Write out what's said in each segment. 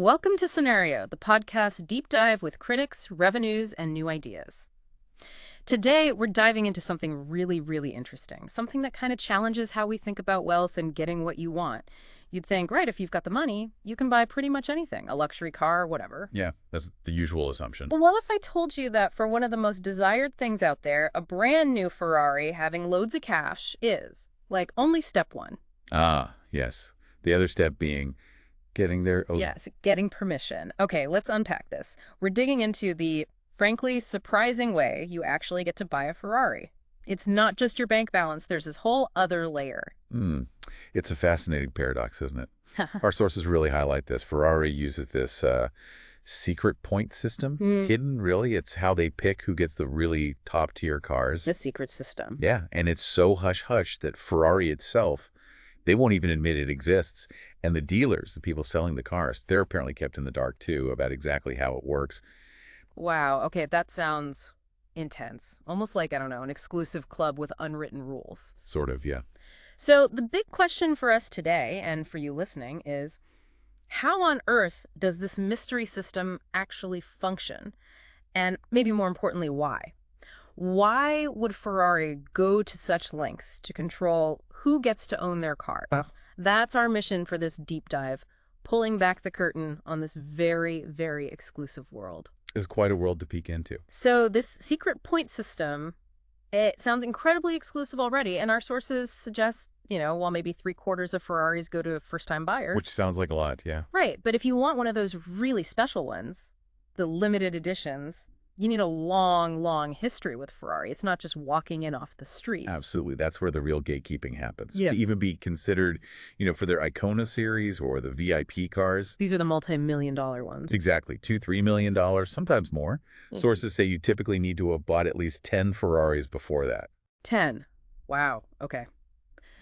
Welcome to Scenario, the podcast deep dive with critics, revenues, and new ideas. Today, we're diving into something really, really interesting, something that kind of challenges how we think about wealth and getting what you want. You'd think, right, if you've got the money, you can buy pretty much anything, a luxury car, whatever. Yeah, that's the usual assumption. But what if I told you that for one of the most desired things out there, a brand new Ferrari having loads of cash is, like, only step one? Ah, yes. The other step being getting there. Oh, Yes, getting permission. Okay, let's unpack this. We're digging into the, frankly, surprising way you actually get to buy a Ferrari. It's not just your bank balance. There's this whole other layer. It's a fascinating paradox, isn't it? Our sources really highlight this. Ferrari uses this secret point system. Hidden, really. It's how they pick who gets the really top-tier cars. The secret system. Yeah, and it's so hush-hush that Ferrari itself, they won't even admit it exists. And the dealers, the people selling the cars, they're apparently kept in the dark, too, about exactly how it works. Wow, okay, that sounds intense. Almost like, I don't know, an exclusive club with unwritten rules. Sort of, yeah. So the big question for us today, and for you listening, is how on earth does this mystery system actually function? And maybe more importantly, why? Why would Ferrari go to such lengths to control who gets to own their cars? That's our mission for this deep dive, pulling back the curtain on this very, very exclusive world. It's quite a world to peek into. So this secret point system, it sounds incredibly exclusive already, and our sources suggest, while maybe 3/4 of Ferraris go to first-time buyers. Which sounds like a lot, yeah. Right, but if you want one of those really special ones, the limited editions, you need a long, long history with Ferrari. It's not just walking in off the street. Absolutely. That's where the real gatekeeping happens. Yeah. To even be considered, for their Icona series or the VIP cars. These are the multi-million-dollar ones. Exactly. $2-3 million, sometimes more. Sources say you typically need to have bought at least 10 Ferraris before that. 10. Wow. Okay.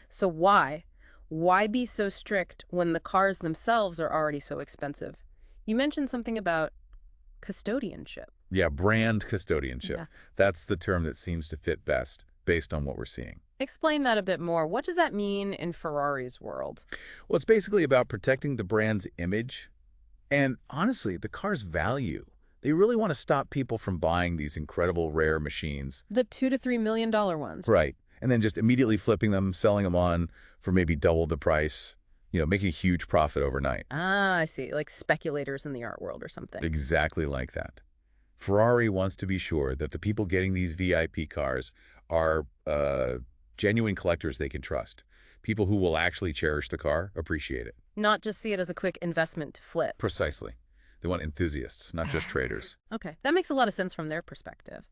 So why? Why be so strict when the cars themselves are already so expensive? You mentioned something about custodianship. Yeah, brand custodianship. Yeah. That's the term that seems to fit best based on what we're seeing. Explain that a bit more. What does that mean in Ferrari's world? Well, it's basically about protecting the brand's image and, honestly, the car's value. They really want to stop people from buying these incredible rare machines. The $2 to $3 million ones. Right. And then just immediately flipping them, selling them on for maybe double the price, making a huge profit overnight. Ah, I see. Like speculators in the art world or something. Exactly like that. Ferrari wants to be sure that the people getting these VIP cars are genuine collectors they can trust. People who will actually cherish the car, appreciate it. Not just see it as a quick investment to flip. Precisely. They want enthusiasts, not just traders. Okay, that makes a lot of sense from their perspective.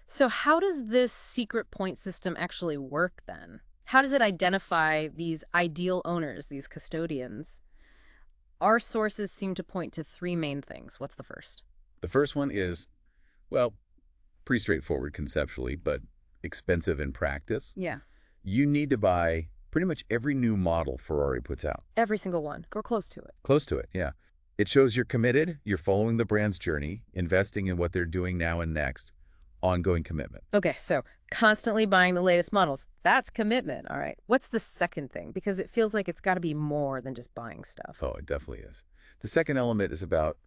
So how does this secret point system actually work then? How does it identify these ideal owners, these custodians? Our sources seem to point to three main things. What's the first? The first one is, well, pretty straightforward conceptually, but expensive in practice. Yeah. You need to buy pretty much every new model Ferrari puts out. Every single one. Go close to it. Close to it, yeah. It shows you're committed, you're following the brand's journey, investing in what they're doing now and next. Ongoing commitment. Okay, so constantly buying the latest models. That's commitment, all right. What's the second thing? Because it feels like it's got to be more than just buying stuff. Oh, it definitely is. The second element is about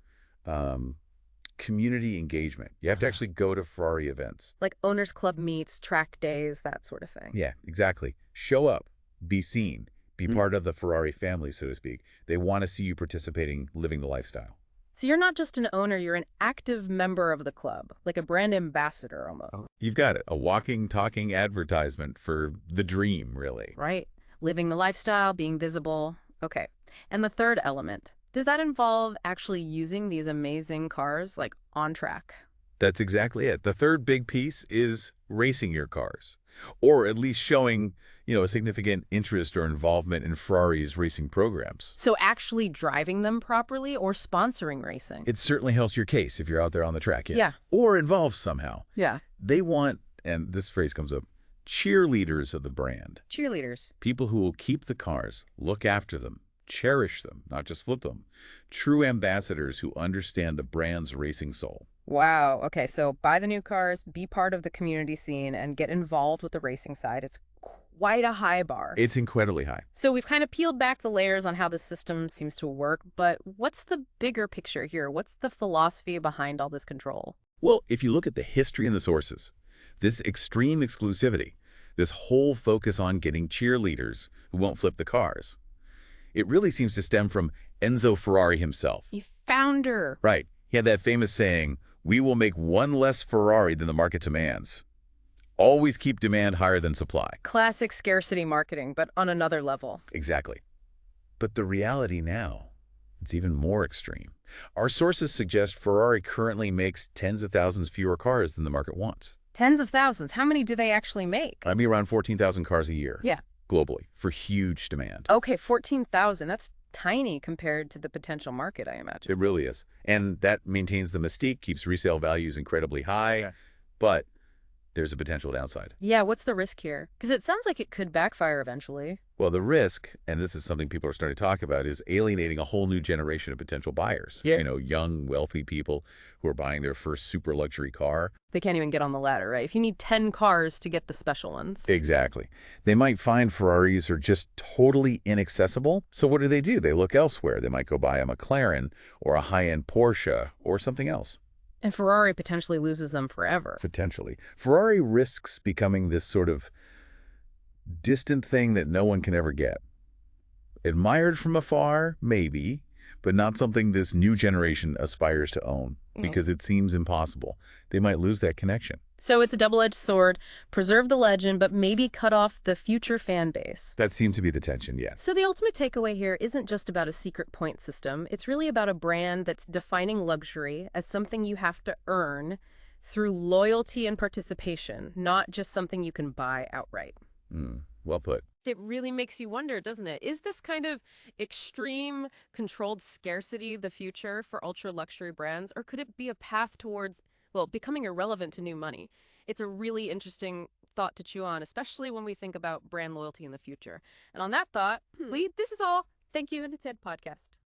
community engagement. You have to actually go to Ferrari events. Like owners club meets, track days, that sort of thing. Yeah, exactly. Show up, be seen, be part of the Ferrari family, so to speak. They want to see you participating, living the lifestyle. So you're not just an owner, you're an active member of the club, like a brand ambassador almost. You've got it. A walking, talking advertisement for the dream, really. Right. Living the lifestyle, being visible. Okay. And the third element, does that involve actually using these amazing cars, like on track? That's exactly it. The third big piece is racing your cars, or at least showing, a significant interest or involvement in Ferrari's racing programs. So actually driving them properly or sponsoring racing? It certainly helps your case if you're out there on the track, Yeah. Or involved somehow. Yeah. They want, and this phrase comes up, cheerleaders of the brand. Cheerleaders. People who will keep the cars, look after them, cherish them, not just flip them. True ambassadors who understand the brand's racing soul. Wow. Okay, so buy the new cars, be part of the community scene, and get involved with the racing side. It's quite a high bar. It's incredibly high. So we've kind of peeled back the layers on how the system seems to work, but what's the bigger picture here? What's the philosophy behind all this control? Well, if you look at the history and the sources, this extreme exclusivity, this whole focus on getting cheerleaders who won't flip the cars, it really seems to stem from Enzo Ferrari himself. The founder. Right. He had that famous saying, "We will make one less Ferrari than the market demands." Always keep demand higher than supply. Classic scarcity marketing, but on another level. Exactly. But the reality now, it's even more extreme. Our sources suggest Ferrari currently makes tens of thousands fewer cars than the market wants. Tens of thousands. How many do they actually make? I mean, around 14,000 cars a year. Yeah. Globally, for huge demand. Okay, 14,000. That's tiny compared to the potential market, I imagine. It really is. And that maintains the mystique, keeps resale values incredibly high, but there's a potential downside. Yeah, what's the risk here? Because it sounds like it could backfire eventually. Well, the risk, and this is something people are starting to talk about, is alienating a whole new generation of potential buyers. Yeah. You know, young, wealthy people who are buying their first super luxury car. They can't even get on the ladder, right? If you need 10 cars to get the special ones. Exactly. They might find Ferraris are just totally inaccessible. So what do? They look elsewhere. They might go buy a McLaren or a high-end Porsche or something else. And Ferrari potentially loses them forever. Potentially. Ferrari risks becoming this sort of distant thing that no one can ever get. Admired from afar, maybe, but not something this new generation aspires to own because it seems impossible. They might lose that connection. So it's a double-edged sword. Preserve the legend, but maybe cut off the future fan base. That seems to be the tension, yes. So the ultimate takeaway here isn't just about a secret point system. It's really about a brand that's defining luxury as something you have to earn through loyalty and participation, not just something you can buy outright. Well put. It really makes you wonder, doesn't it? Is this kind of extreme controlled scarcity the future for ultra-luxury brands, or could it be a path towards, well, becoming irrelevant to new money? It's a really interesting thought to chew on, especially when we think about brand loyalty in the future. And on that thought, Lee, this is all. Thank you, and to TED Podcast.